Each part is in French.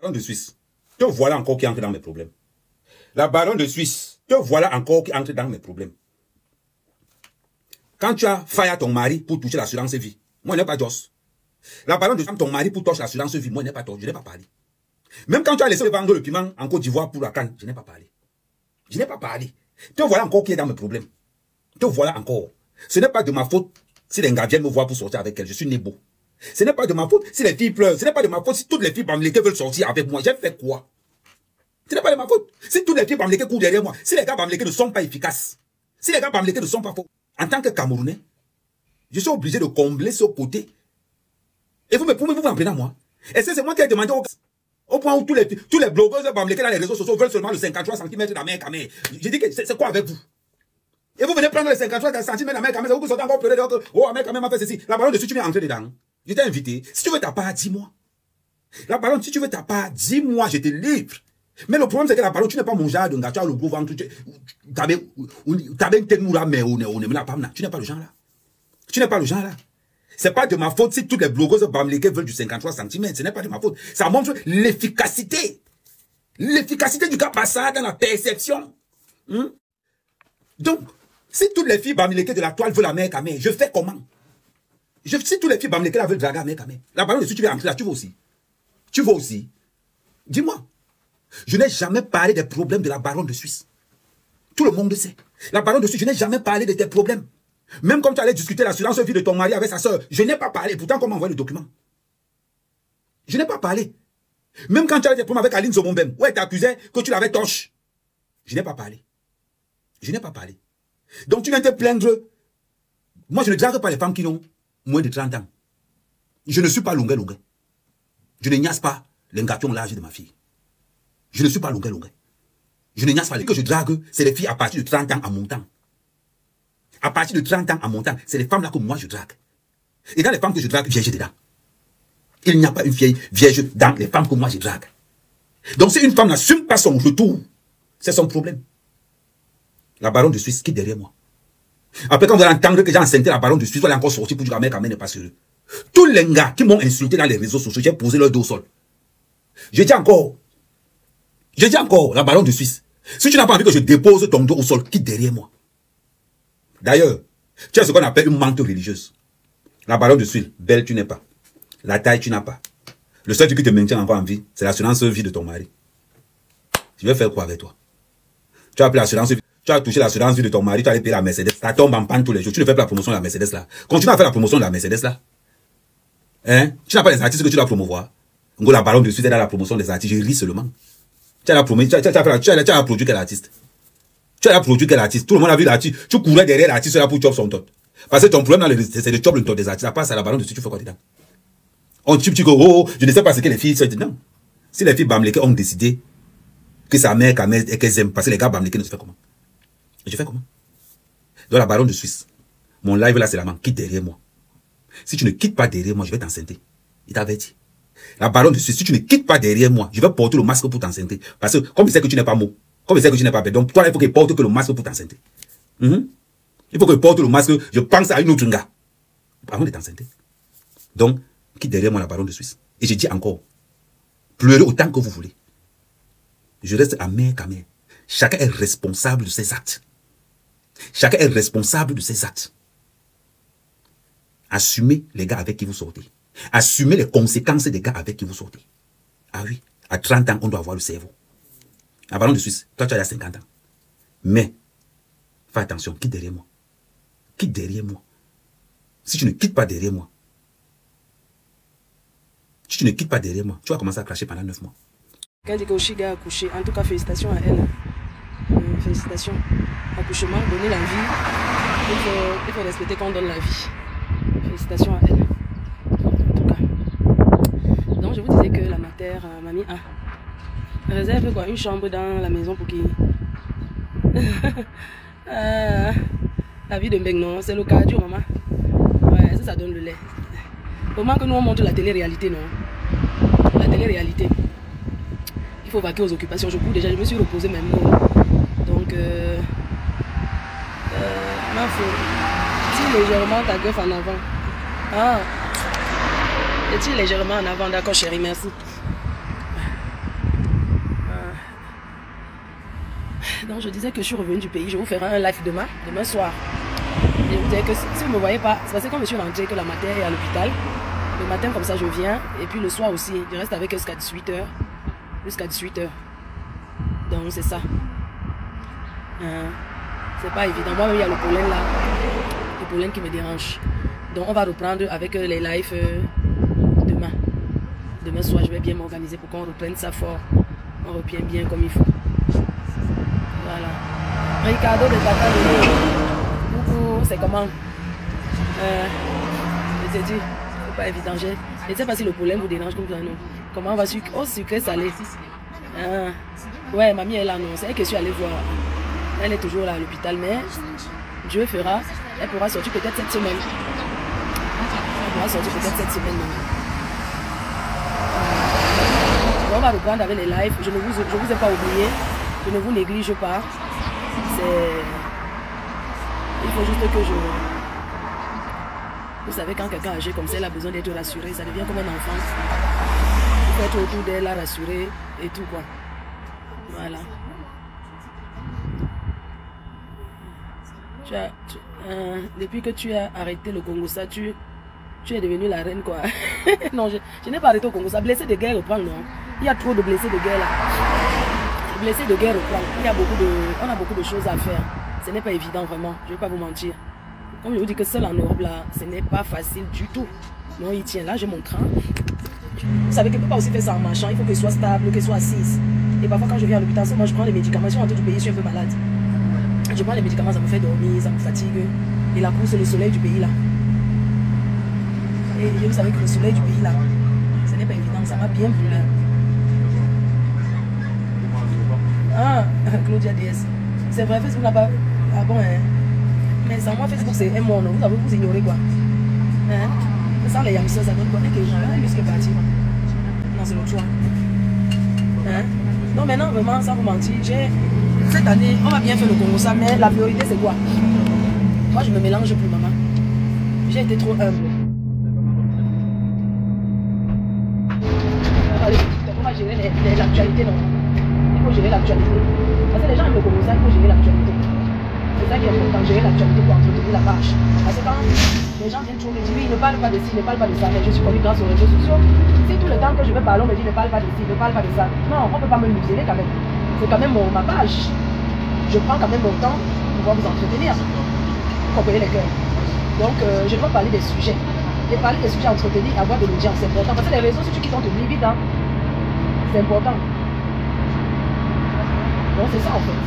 baronne de Suisse, te voilà encore qui entre dans mes problèmes. La baronne de Suisse, te voilà encore qui entre dans mes problèmes. Quand tu as failli à ton mari pour toucher l'assurance vie, moi je n'ai pas d'os. La baronne de Suisse, ton mari pour toucher l'assurance vie, moi je n'ai pas d'os, je n'ai pas parlé. Même quand tu as laissé vendre le piment en Côte d'Ivoire pour la canne, je n'ai pas parlé. Je n'ai pas parlé. Te voilà encore qui est dans mes problèmes. Te voilà encore. Ce n'est pas de ma faute si les gars viennent me voir pour sortir avec elle. Je suis né beau. Ce n'est pas de ma faute si les filles pleurent. Ce n'est pas de ma faute si toutes les filles bamléquées veulent sortir avec moi. J'ai fait quoi? Ce n'est pas de ma faute. Si toutes les filles bamléquées courent derrière moi. Si les gars bamléqués ne sont pas efficaces. Si les gars bamléqués ne sont pas forts. En tant que Camerounais, je suis obligé de combler ce côté. Et vous en prenez à moi. Et c'est moi qui ai demandé au point où tous les blogueurs bamléqués dans les réseaux sociaux veulent seulement le 53 cm de la mer camée. Je dis que c'est quoi avec vous? Et vous venez prendre les 53 cm de la mer camée, vous sortez encore pleurer, donc, oh, la mer camée m'a fait ceci. La baronne de Suisse, tu viens entrer dedans. Je t'ai invité. Si tu veux ta part, dis-moi. La baronne, si tu veux ta part, dis-moi, je te livre. Mais le problème, c'est que la baronne, tu n'es pas mon genre de gars, tu as le gros ventre, tu n'as pas le genre là. Tu n'es pas le genre là. C'est pas de ma faute si toutes les blogueuses bamléquées veulent du 53 cm. Ce n'est pas de ma faute. Ça montre l'efficacité. L'efficacité du Kapassa dans la perception. Donc, si toutes les filles bamléquées de la toile veulent la mer camée, je fais comment? Si toutes les filles bamléquées veulent draguer la mer camée, la baronne de Suisse, tu veux entrer là, tu veux aussi. Tu veux aussi. Dis-moi. Je n'ai jamais parlé des problèmes de la baronne de Suisse. Tout le monde le sait. La baronne de Suisse, je n'ai jamais parlé de tes problèmes. Même comme tu allais discuter l'assurance vie de ton mari avec sa soeur, je n'ai pas parlé. Pourtant, comment envoyer le document? Je n'ai pas parlé. Même quand tu avais des problèmes avec Aline Zomombem, où elle t'accusait que tu l'avais torche, je n'ai pas parlé. Je n'ai pas parlé. Donc tu viens te plaindre. Moi, je ne drague pas les femmes qui ont moins de 30 ans. Je ne suis pas longuet. Je ne niasse pas les gars qui ont l'âge de ma fille. Je ne suis pas longuet. Je ne niasse pas les que je drague, c'est les filles à partir de 30 ans en montant. À partir de 30 ans en montant, c'est les femmes là que moi je drague. Et dans les femmes que je drague, vierge dedans. Il n'y a pas une vieille vierge dans les femmes que moi je drague. Donc si une femme n'assume pas son retour, c'est son problème. La baronne de Suisse qui est derrière moi. Après quand vous allez entendre que j'ai enceinté la baronne de Suisse, vous allez encore sortir pour dire que la mère quand même n'est pas sérieux. Tous les gars qui m'ont insulté dans les réseaux sociaux, j'ai posé leur dos au sol. Je dis encore, la baronne de Suisse, si tu n'as pas envie que je dépose ton dos au sol, quitte derrière moi. D'ailleurs, tu as ce qu'on appelle une menthe religieuse. La baronne de Suisse, belle tu n'es pas. La taille tu n'as pas. Le seul truc qui te maintient encore en vie, c'est l'assurance vie de ton mari. Je vais faire quoi avec toi? Tu as appelé l'assurance vie. Tu as touché l'assurance vie de ton mari, tu as payé la Mercedes. Ça tombe en panne tous les jours. Tu ne fais pas la promotion de la Mercedes là. Continue à faire la promotion de la Mercedes là. Hein? Tu n'as pas les artistes que tu dois promouvoir. En gros, la baronne de Suisse est dans la promotion des artistes. Je ris seulement. Tu as produit quel artiste? Tu as produit quel artiste? Tout le monde a vu l'artiste. Tu courais derrière l'artiste là pour chop son tot. Parce que ton problème, c'est de chop le tot des artistes. À part ça, la baronne de Suisse, tu fais quoi dedans? On tu oh, je ne sais pas ce que les filles sont dedans. Si les filles bamléquées ont décidé que sa mère et qu'elles aiment, parce que les gars bamléqués ne se font comment? Je fais comment? Donc la baronne de Suisse, mon live là c'est la main, quitte derrière moi. Si tu ne quittes pas derrière moi, je vais t'enceinter. Il t'avait dit. La baronne de Suisse, si tu ne quittes pas derrière moi, je vais porter le masque pour t'enceinter. Parce que comme il sait que tu n'es pas mot, comme il sait que tu n'es pas bête, donc toi il faut qu'il porte que le masque pour t'enceinter. Il faut qu'il porte le masque, je pense à une autre gars. Avant de t'enceinter. Donc, quitte derrière moi la baronne de Suisse. Et je dis encore, pleurez autant que vous voulez. Je reste amer qu'à mère. Chacun est responsable de ses actes. Chacun est responsable de ses actes. Assumez les gars avec qui vous sortez. Assumez les conséquences des gars avec qui vous sortez. Ah oui, à 30 ans, on doit avoir le cerveau. La baronne de Suisse, toi tu as 50 ans. Mais, fais attention, quitte derrière moi. Quitte derrière moi. Si tu ne quittes pas derrière moi, si tu ne quittes pas derrière moi, tu vas commencer à cracher pendant 9 mois. Quand dit que Oshiga a accouché, en tout cas félicitations à elle. Félicitations. Accouchement, donner la vie. Il faut respecter quand on donne la vie. Félicitations à elle. En tout cas. Donc je vous disais que la mater m'a mis réserve quoi, une chambre dans la maison pour qui. La vie de Mbengnon, c'est le cardio maman. Ouais, ça donne le lait. Au moment que nous on montre la télé-réalité, non? La télé-réalité. Il faut vaquer aux occupations. Je cours déjà, je me suis reposé même. Donc, ma faut. Tire légèrement ta greffe en avant. Ah. Je tire légèrement en avant, d'accord chérie, merci. Donc je disais que je suis revenue du pays, je vous ferai un live demain soir. Et vous disais que si vous ne me voyez pas, c'est parce que comme je suis rentrée, que la matin est à l'hôpital. Le matin comme ça je viens, et puis le soir aussi, je reste avec eux jusqu'à 18h. Jusqu'à 18h. Donc c'est ça. C'est pas évident. Moi il y a le pollen là. Le pollen qui me dérange. Donc on va reprendre avec les lives demain. Demain soir je vais bien m'organiser pour qu'on reprenne ça fort. On reprenne bien comme il faut. Voilà. Ricardo de Tata Lulu. Coucou, c'est comment? Je te dis, c'est pas évident. Je ne sais pas si le pollen vous dérange comme ça, non. Comment on va sucrer? Oh, sucré salé. Ouais, mamie est là, non. C'est elle que je suis allée voir. Elle est toujours là à l'hôpital, mais Dieu fera. Elle pourra sortir peut-être cette semaine. Elle pourra sortir peut-être cette semaine. On va reprendre avec les lives. Je ne vous ai pas oublié. Je ne vous néglige pas. Il faut juste que je... Vous savez, quand quelqu'un agit comme ça, il a besoin d'être rassuré. Ça devient comme un enfant. Il faut être autour d'elle, la rassurer et tout quoi. Voilà. Depuis que tu as arrêté le Congo-Ça, tu es devenue la reine quoi. Non, je n'ai pas arrêté au Congo-Ça. Blessé de guerre reprend, non. Il y a trop de blessés de guerre là. Blessé de guerre reprend. On a beaucoup de choses à faire. Ce n'est pas évident vraiment, je ne vais pas vous mentir. Comme je vous dis que seul en Europe là, ce n'est pas facile du tout. Non, il tient là, j'ai mon cran. Vous savez qu'il ne peut pas aussi faire ça en marchant, il faut qu'il soit stable, qu'il soit assise. Et parfois quand je viens à l'hôpital, moi je prends les médicaments, si je rentre du pays, je suis un peu malade. Je prends les médicaments, ça me fait dormir, ça me fatigue. Et la course, c'est le soleil du pays là. Et vous savez que le soleil du pays là, ce n'est pas évident, ça m'a bien brûlé. Ah, Claudia DS. C'est vrai, Facebook n'a pas... Ah bon, hein. Mais sans moi, Facebook, c'est un monde. Vous avez vous ignorez quoi. Hein? Sans les yamseurs, ça donne quoi? Que les gens, plus que parti. Non, c'est l'autre choix. Hein? Non, maintenant, vraiment, sans vous mentir, cette année, on va bien faire le Congo-Ça, mais la priorité, c'est quoi? Moi, je me mélange plus, maman. J'ai été trop humble. Allez, on va gérer l'actualité, non? Il faut gérer l'actualité. Parce que les gens aiment le Congo-Ça, il faut gérer l'actualité. C'est ça qui est important, gérer l'actualité pour entretenir la marche. Parce que quand les gens viennent toujours me dire, oui, ne parle pas de ci, ne parle pas de ça, mais je suis connue grâce aux réseaux sociaux. Si tout le temps que je vais parler, on me dit, ne parle pas de ci, ne parle pas de ça. Non, on ne peut pas me museler quand même. C'est quand même ma page. Je prends quand même mon temps pour pouvoir vous entretenir. Vous comprenez les cœurs. Donc, je dois parler des sujets. Et parler des sujets à entretenir, avoir de l'audience, c'est important. Parce que les réseaux sociaux qui sont devenus vides, hein, c'est important. Donc, c'est ça en fait.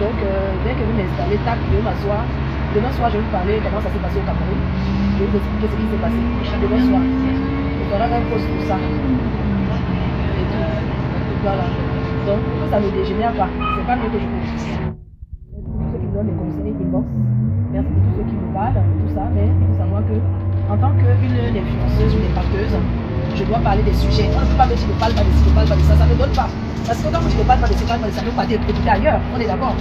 Donc, dès que vous m'installez, tac, je vais m'asseoir. Demain soir, je vais vous parler comment ça s'est passé au Cameroun. Je vais vous expliquer ce qui s'est passé. Demain soir, je ferai un post pour ça. Et tout. Voilà. Donc, ça ne dégénère pas. C'est pas mieux que je vous dise. Merci pour ceux qui me donnent des conseils, inbox. Merci pour tous ceux qui me parlent, tout ça. Mais il faut savoir que, en tant qu'une influenceuse, une impacteuse, je dois parler des sujets. On ne peut pas me dire ne parle pas de ci, ne parle pas de ça. Ça ne donne pas. Parce que quand je ne parle pas de ça, ça ne veut pas dire écouter ailleurs, on est d'accord.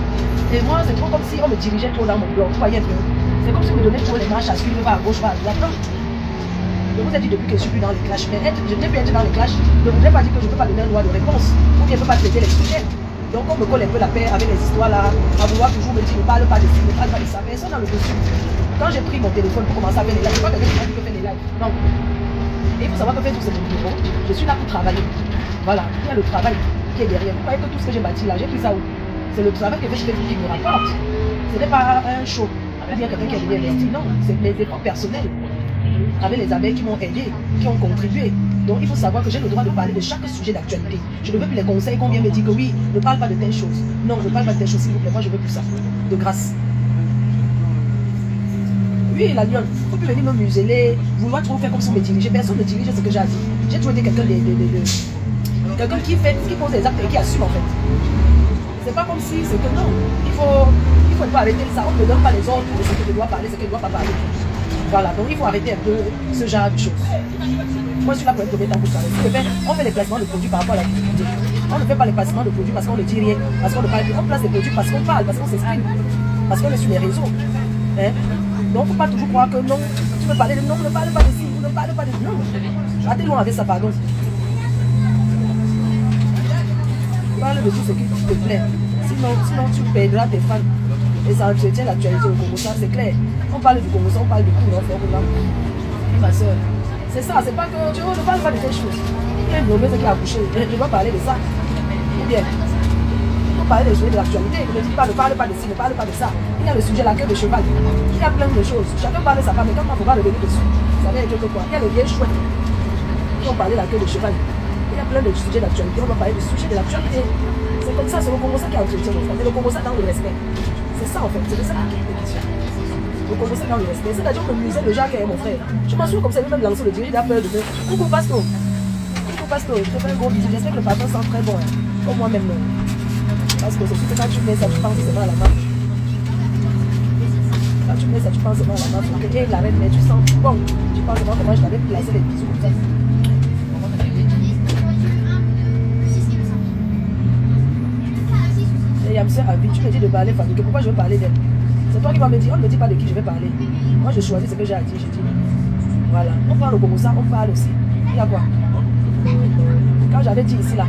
Et moi, c'est trop comme si on me dirigeait trop dans mon blog, vous voyez un peu. C'est comme si on me donnait trop les marches à suivre, pas à gauche, pas à droite. Non. Je vous ai dit depuis que je suis plus dans les clashs, mais je n'ai plus être dans les clashs, ne voudrait pas dire que je ne peux pas donner un droit de réponse, ou bien je ne peux pas traiter les sujets. Donc on me colle un peu la paix avec les histoires là, à vouloir toujours me dire ne parle pas de ci, ne parle pas de ça. Personne dans le dessus. Quand j'ai pris mon téléphone pour commencer à faire les lives, je ne sais pas quelqu'un qui m'a dit que faire les lives. Non. Et il faut savoir que faire tout c'est mon bureau. Je suis là pour travailler. Voilà, il y a le travail qui est derrière. Vous croyez que tout ce que j'ai bâti là, j'ai pris ça où? C'est le travail que je fais qui me rapporte. Ce n'est pas un show, ou bien quelqu'un qui a bien investi. Non, c'est mes efforts personnels. Avec les abeilles qui m'ont aidé, qui ont contribué. Donc il faut savoir que j'ai le droit de parler de chaque sujet d'actualité. Je ne veux plus les conseils qu'on vient me dire que oui, ne parle pas de telle chose. Non, ne parle pas de telle chose, s'il vous plaît. Moi, je veux plus ça. De grâce. Oui, la lionne, il ne faut plus venir me museler, vouloir trop faire comme si on me dirigeait. Personne ne dirige ce que j'ai dit. J'ai toujours été quelqu'un quelqu'un qui pose des actes et qui assume en fait. C'est pas comme si c'est que non. Il faut pas arrêter ça. On ne me donne pas les ordres de ce que je dois parler, ce que je ne dois pas parler. Voilà, donc il faut arrêter un peu ce genre de choses. Moi je suis là pour être honnête en vous parler. On fait les placements de produits par rapport à la l'activité. On ne fait pas les placements de produits parce qu'on ne dit rien, parce qu'on ne parle plus. On place des produits parce qu'on parle, parce qu'on s'exprime, parce qu'on est sur les réseaux. Hein? Donc il ne faut pas toujours croire que non, tu peux parler de non, ne parle pas de ci, ne parle pas de non. Ratez loin avec ça, pardon. Parle de tout ce qui te plaît. Si Sinon tu perdras tes fans. Et ça entretient l'actualité au Congo, ça c'est clair. On parle du Congo, on parle du coup, ma soeur. C'est ça, c'est pas que tu ne parles pas de telles choses. Il y a une nommée qui a accouché, je dois parler de ça. Ou bien, on parler des sujets de l'actualité, ne dis pas, ne parle pas de ci, ne parle pas de ça. Il y a le sujet la queue de cheval. Il y a plein de choses. Chacun parle de sa femme, mais quand on va revenir dessus, ça vient quelque quoi. Il y a le vieil chouette. On parle de la queue de cheval. Il y a plein de sujets d'actualité, on va parler du sujet de l'actualité. C'est comme ça, c'est le Congo qui entretient mon frère. C'est le Congo dans le respect. C'est ça en fait, c'est de ça qui est question. Le Congo dans le respect. C'est-à-dire que le musée, le Jacques est mon frère. Je m'en suis comme ça, il veut même lancer le dirige, il a peur de me. Coucou Pasto. Coucou Pasto, je te fais un gros bisou. J'espère que le papa sent très bon. Hein. Comme moi-même. Parce que c'est sûr que quand tu mets ça, tu penses que c'est mal à la main. Quand tu mets ça, tu penses que c'est mal à la main. Et la reine, mais tu sens bon. Tu penses que moi, je t'avais placé les bisous comme ça. Et Yamser a vu, tu me dis de parler, Fabrique. Pourquoi je veux parler d'elle? C'est toi qui vas me dire, on ne me dit pas de qui je vais parler. Moi, je choisis ce que j'ai à dire, je dis. Voilà. On parle au Congo, ça, on parle aussi. Il y a quoi? Quand j'avais dit ici, là,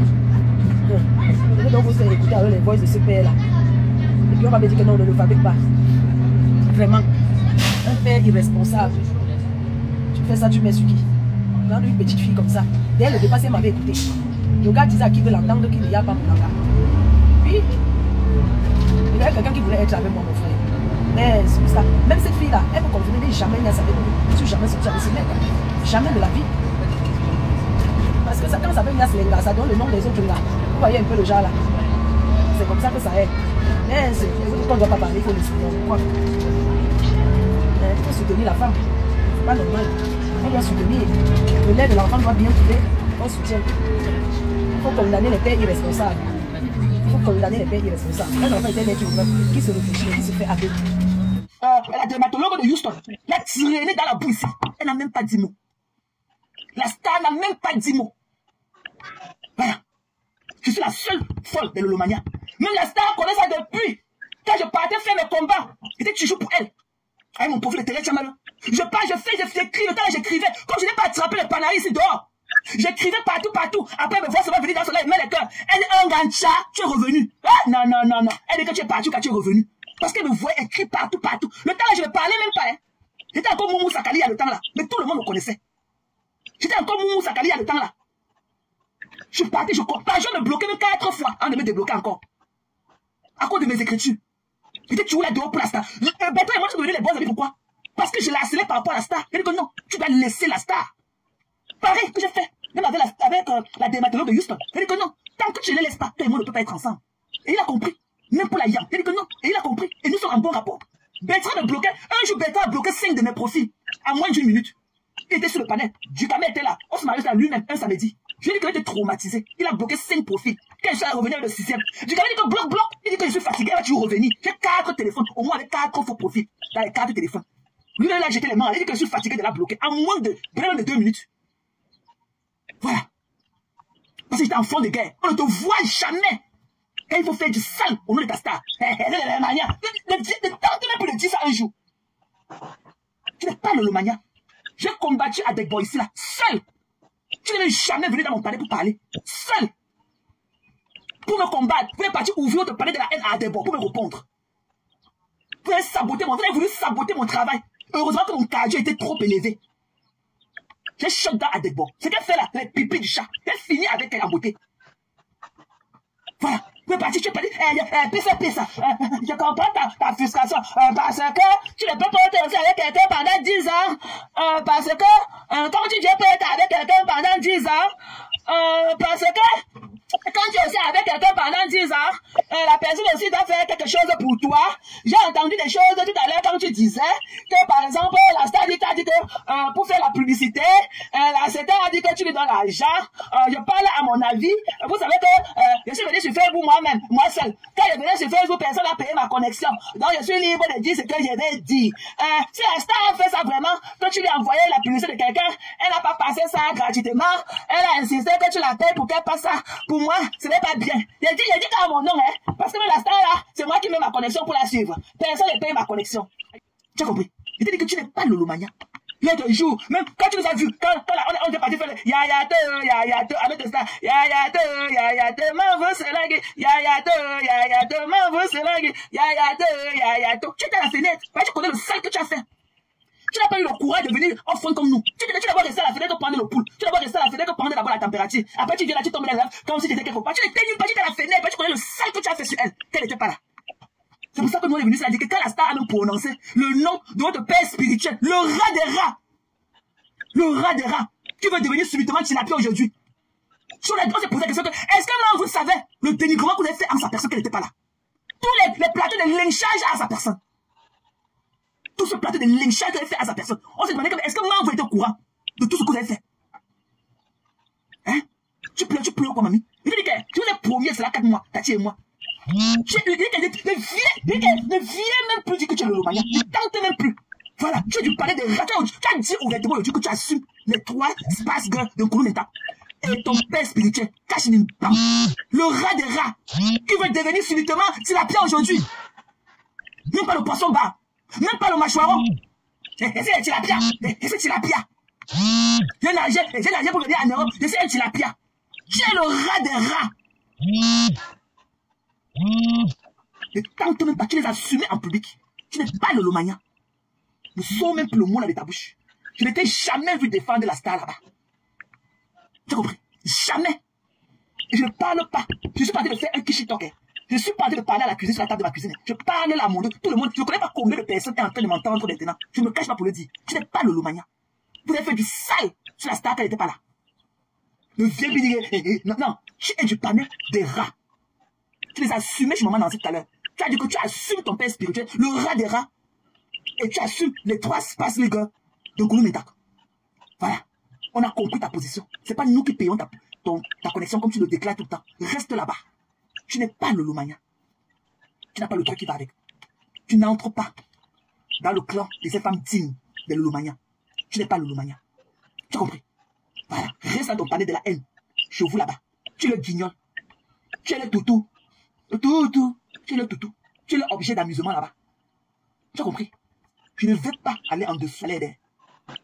je vais donc vous écouter avec les voix de ce père-là. Et puis on va me dire que non, on ne le fabrique pas. Vraiment. Un père irresponsable. Tu fais ça, tu mets sur qui? Quand une petite fille comme ça, dès le départ, elle m'avait écouté. Le gars disait à qui veut l'entendre qu'il n'y a pas mon langage. Puis, il y avait quelqu'un qui voulait être avec moi, mon frère. Mais c'est ça. Même cette fille-là, elle me confirme, mais jamais il n'y a ça. Je suis jamais sorti avec ce mec. Jamais de la vie. Parce que ça, quand ça veut Nias Lenga, ça donne le nom des autres là. Vous voyez un peu le genre là. C'est comme ça que ça est. Mais c'est qu'on ne doit pas parler, il faut le soutenir. Pourquoi? Il faut soutenir la femme. C'est pas normal. On doit soutenir. Le lait de l'enfant doit bien couler. On soutient. Il faut condamner les pères irresponsables. Il faut condamner les pères irresponsables. Un enfant était né qui se réfléchit, qui se fait appeler. La dermatologue de Houston l'a tiré dans la bouche. Elle n'a même pas dit mot. La star n'a même pas dit mot. Voilà. Je suis la seule folle de l'Olomania. Même la star connaît ça depuis. Quand je partais faire mes combats, j'étais toujours pour elle. Avec mon profil de télé, je pars, je fais, j'écris. Le temps j'écrivais. Comme je n'ai pas attrapé les panaris ici dehors. J'écrivais partout, partout. Après, me voir, ça va venir dans son live, met les cœurs. Elle dit, un gancha, tu es revenu. Ah, non, non, non, non. Elle dit que tu es parti quand tu es revenu. Parce qu'elle me voyait écrire partout, partout. Le temps là, je ne parlais même pas. Hein. J'étais encore Moumou Sakali à le temps là. Mais tout le monde me connaissait. J'étais encore Moumou Sakali à le temps là. Je suis parti, je me bloquais même 4 fois avant de me débloquer encore. À cause de mes écritures. J'étais toujours là dehors pour la star. Bertrand et moi, je suis devenu les bons amis. Pourquoi? Parce que je l'ai harcelé par rapport à la star. Elle dit que non, tu dois laisser la star. Pareil que j'ai fait. Même avec la dermatologue de Houston. Elle dit que non, tant que tu ne les laisses pas, toi et moi ne peut pas être ensemble. Et il a compris. Même pour la YAM. Elle dit que non. Et il a compris. Et nous sommes en bon rapport. Bertrand me bloquait. Un jour, Bertrand a bloqué 5 de mes profils. À moins d'1 minute. Il était sur le panel. Ducamel était là. On se mariait là lui-même un samedi. Je lui ai dit qu'il était traumatisé. Il a bloqué 5 profils. Quand je suis revenu avec le 6e, Ducamel dit que bloc. Il dit que je suis fatigué. Il va toujours revenir. J'ai 4 téléphones. Au moins avec 4 faux profils. Dans les 4 téléphones. Lui, là, j'étais les mains. Il dit que je suis fatigué de la bloquer. À moins de 2 minutes. Voilà. Parce que j'étais en fond de guerre. On ne te voit jamais. Quand il faut faire du sale au nom de ta star. Ne tente même plus de dire ça un jour. Tu n'es pas le Lomania. J'ai combattu avec Boy ici là, seul. Tu n'es jamais venu dans mon palais pour parler. Seul. Pour me combattre. Vous êtes parti ouvrir votre palais de la haine à Adebo pour me répondre. Vous avez saboté vous avez voulu saboter mon travail. Heureusement que mon cardio était trop élevé. J'ai shot dans Adebo. Ce qu'elle fait là, les pipis du chat. Elle finit avec elle en beauté. Voilà. Vous êtes parti, tu es parti. Pissa. Je comprends ta frustration. Parce que tu ne peux pas être avec quelqu'un pendant 10 ans. Parce que quand tu peux être avec quelqu'un pendant 10 ans. Parce que quand tu es aussi avec quelqu'un pendant 10 ans, la personne aussi doit faire quelque chose pour toi. J'ai entendu des choses tout à l'heure quand tu disais que par exemple, la star dit que pour faire la publicité, la star a dit que tu lui donnes l'argent. Je parle à mon avis. Vous savez que je suis venu sur Facebook moi-même, moi seul. Quand je venais sur Facebook, personne n'a payé ma connexion. Donc je suis libre de dire ce que je vais dire. Si la star a fait ça vraiment, que tu lui as envoyé la publicité de quelqu'un, elle n'a pas passé ça gratuitement. Elle a insisté que tu la payes pour qu'elle passe ça. Pour moi, ce n'est pas bien. J'ai dit qu'à mon nom, hein, parce que la star là, c'est moi qui mets ma connexion pour la suivre. Personne ne paye ma connexion. Tu as compris? Je t'ai dit que tu n'es pas le Lomania. L'autre jour, même quand tu nous as vus, quand on est parti faire le yayato, avec le star, yayato, m'envoie c'est la gueule, yayato, m'envoie c'est la gueule, yayato. Tu étais à la fenêtre, tu connais le sale que tu as fait. Tu n'as pas eu le courage de venir en front comme nous. Tu n'as pas resté à la fenêtre prendre le pouls. Tu n'as pas resté à la fenêtre prendre d'abord la température. Après tu viens là, tu tombes dans la lave, comme si tu étais quelque part. Tu n'étais nulle part, tu étais à la fenêtre, tu connais le sale que tu as fait sur elle. Elle n'était pas là. C'est pour ça que nous on est venus, c'est-à-dire que quand la star a nous prononcé le nom de votre père spirituel, le rat des rats, qui veut devenir subitement tilapia aujourd'hui. Sur les deux, on s'est posé la question que, est-ce que moi vous savez le dénigrement que vous avez fait en sa personne qu'elle n'était pas là? Tous les plateaux de lynchage à sa personne. Tout ce plateau de lynchage que vous avez fait à sa personne. On s'est demandé, est-ce que moi vous êtes au courant de tout ce que vous avez fait? Hein? Tu pleures quoi, mamie? Il dit que tu vous ai promis, c'est là 4 mois, Tati et moi. Ne viens même plus dire que tu es le Lomania. Ne tente même plus. Voilà, tu as dû parler de rats. Tu as dit ouvertement que tu assumes les 3 space girls de Kouloumeta. Et ton père spirituel cache une bande. Le rat des rats qui veut devenir subitement tilapia aujourd'hui. Même pas le poisson bar. Même pas le mâchoiron. Et c'est un tilapia. Et c'est tilapia. J'ai nagé pour venir en Europe. Et c'est un tilapia. Tu es le rat des rats. Ne tente même pas, tu les as assumés en public. Tu n'es pas le Lomania. Ne sors même plus le mot là de ta bouche. Je ne t'ai jamais vu défendre la star là-bas. Tu as compris? Jamais. Et je ne parle pas. Je suis parti de faire un kishi-talk. Je suis parti de parler à la cuisine sur la table de ma cuisine. Je parle là à mon tout le monde. Je ne connais pas combien de personnes sont en train de m'entendre maintenant. Je ne me cache pas pour le dire. Tu n'es pas le Lomania. Vous avez fait du sale sur la star qu'elle n'était pas là. Ne viens plus dire. Non, tu es du panel des rats. Tu les as assumés chez maman Nancy tout à l'heure. Tu as dit que tu assumes ton père spirituel, le rat des rats, et tu assumes les 3 spaces les gars de Kouloumeta. Voilà. On a compris ta position. C'est pas nous qui payons ta connexion comme tu le déclares tout le temps. Reste là-bas. Tu n'es pas le Lomania. Tu n'as pas le truc qui va avec. Tu n'entres pas dans le clan de ces femmes dignes de Lomania. Tu n'es pas le Lomania. Tu as compris? Voilà. Reste dans ton palais de la haine. Chez vous là-bas. Tu es le guignol. Tu es le toutou. Tu es le toutou. Tu es l'objet d'amusement là-bas. Tu as compris? Je ne veux pas aller en dessous.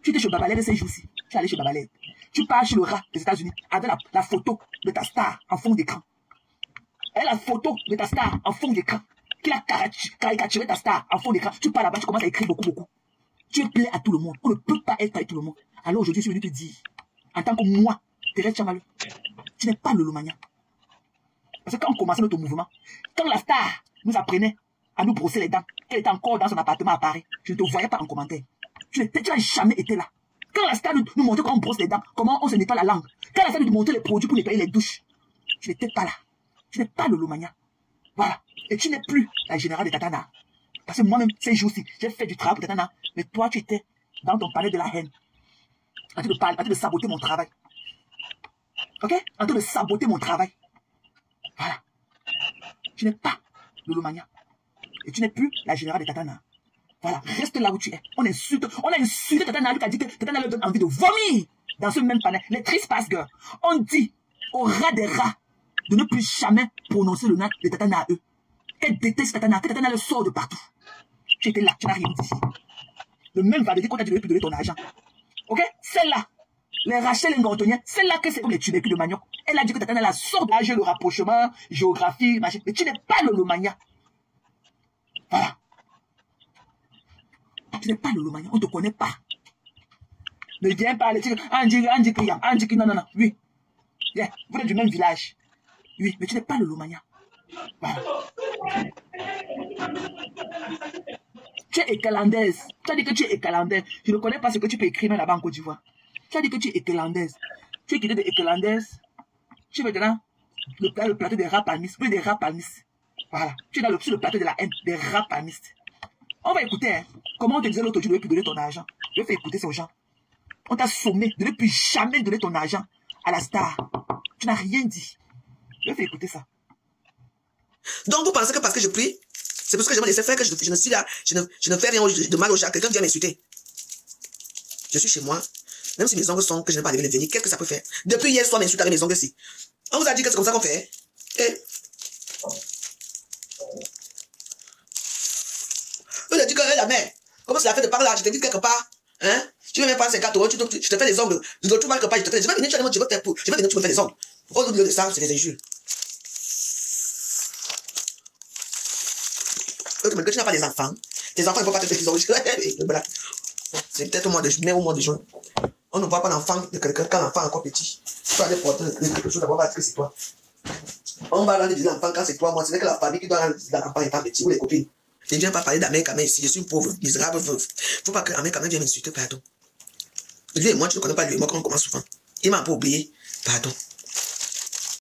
Tu étais chez Babaled ces jours-ci. Tu es allé chez Babaled. Tu pars chez le rat des États-Unis avec la photo de ta star en fond d'écran. Elle a la photo de ta star en fond d'écran. Qui a caricaturé ta star en fond d'écran. Tu pars là-bas, tu commences à écrire beaucoup. Tu plais à tout le monde. On ne peut pas être avec tout le monde. Alors aujourd'hui, je suis venu te dire, en tant que moi, Thérèse Tchamalou, tu n'es pas le Lomania. Parce que quand on commençait notre mouvement, quand la star nous apprenait à nous brosser les dents, qu'elle était encore dans son appartement à Paris, je ne te voyais pas en commentaire. Tu n'as jamais été là. Quand la star nous montrait comment on brosse les dents, comment on se nettoie la langue, quand la star nous montrait les produits pour nettoyer les douches, tu n'étais pas là. Tu n'es pas le Lomania. Voilà. Et tu n'es plus la générale de Tatana. Parce que moi-même, ces jours-ci, j'ai fait du travail pour Tatana, mais toi, tu étais dans ton palais de la haine. En train de saboter mon travail. Ok? En train de saboter mon travail. Voilà. Tu n'es pas le Lomania. Et tu n'es plus la générale de Tatana. Voilà. Reste là où tu es. On a insulté Tatana. Lui qui a dit que Tatana lui donne envie de vomir dans ce même panel. Les tristes passe girls. On dit au rat des rats de ne plus jamais prononcer le nom de Tatana à eux. Qu'elle déteste Tatana. Que Tatana le sort de partout. Tu étais là. Tu n'as rien dit. Le même va te dire qu'on t'a dit de ne plus donner ton argent. Ok? Celle-là. Les Rachel Ngantoniens, celle-là que c'est comme les tubercules de manioc. Elle a dit que Tatana la sort de l'âge, le rapprochement, géographie, machin. Mais tu n'es pas le Lomania. Voilà. Tu n'es pas le Lomania. On ne te connaît pas. Ne viens pas aller dire Andy, non. Oui. Yeah. Vous êtes du même village. Oui, mais tu n'es pas le Lomania. Voilà. Tu es écalandaise. Tu as dit que tu es écalandaise. Je ne connais pas ce que tu peux écrire là-bas en Côte d'Ivoire. Tu as dit que tu es écalandaise. Tu es quitté de écalandaise. Tu es maintenant le plateau des rats palmistes. Oui, des rats palmistes. Voilà. Tu es sur le plateau de la haine, des rats palmistes. On va écouter, hein, comment on te disait l'autre jour de ne plus donner ton argent. Je vais faire écouter ces gens. On t'a sommé de ne plus jamais donner ton argent à la star. Tu n'as rien dit. Je vais faire écouter ça. Donc vous pensez que parce que je prie, c'est parce que je me laisse faire que je ne suis là, je ne fais rien de mal aux gens. Quelqu'un vient m'insulter. Je suis chez moi. Même si mes ongles sont que je n'ai pas arrivé à venir, qu'est-ce que ça peut faire? Depuis hier soir, m'insulter avec mes ongles ici. On vous a dit que c'est comme ça qu'on fait. Et on a dit que la mère, comment c'est la fait de par là? Je t'ai dit quelque part. Hein? Tu veux même pas 50 €, je te fais les ongles. Je ne trouve pas que pas, je te fais. Je vais venir, tu veux faire pour. Je vais venir, tu me fais les ongles. Au lieu de ça, c'est des injures. Que tu n'as pas des enfants. Tes enfants ne peuvent pas te faire des ongles. C'est peut-être au mois de mai ou au mois de juin. On ne voit pas l'enfant de quelqu'un quand l'enfant est encore petit. Tu vas aller porter quelque chose d'abord parce que c'est toi. On va rendre des enfants quand c'est toi, moi. Ce n'est que la famille qui doit rendre l'enfant étant petit ou les copines. Ne viens pas parler d'Amen Kamé ici. Je suis une pauvre, misérable veuve. Faut pas que Amen Kamé vienne m'insulter, pardon. Lui et moi, tu ne connais pas lui et moi, comme on commence souvent. Il m'a un peu oublié, pardon.